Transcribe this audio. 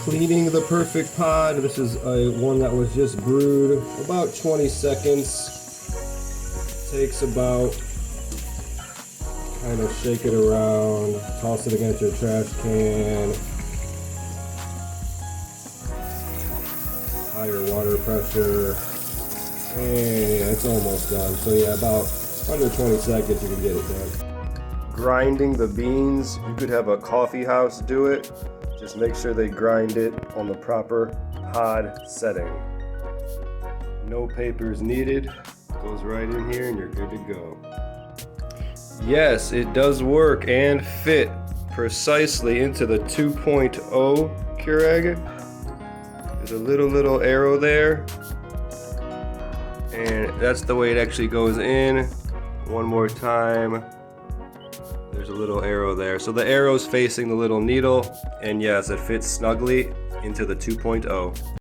cleaning the perfect pod. This is one that was just brewed. About 20 seconds. Takes about, kind of shake it around, toss it against your trash can. Higher water pressure. And yeah, it's almost done. So yeah, about under 20 seconds you can get it done. Grinding the beans, you could have a coffee house do it. Just make sure they grind it on the proper pod setting. No papers needed. Goes right in here and you're good to go. Yes, it does work and fit precisely into the 2.0 Keurig. There's a little arrow there. And that's the way it actually goes in. One more time. There's a little arrow there. So the arrow's facing the little needle, and yes, it fits snugly into the 2.0.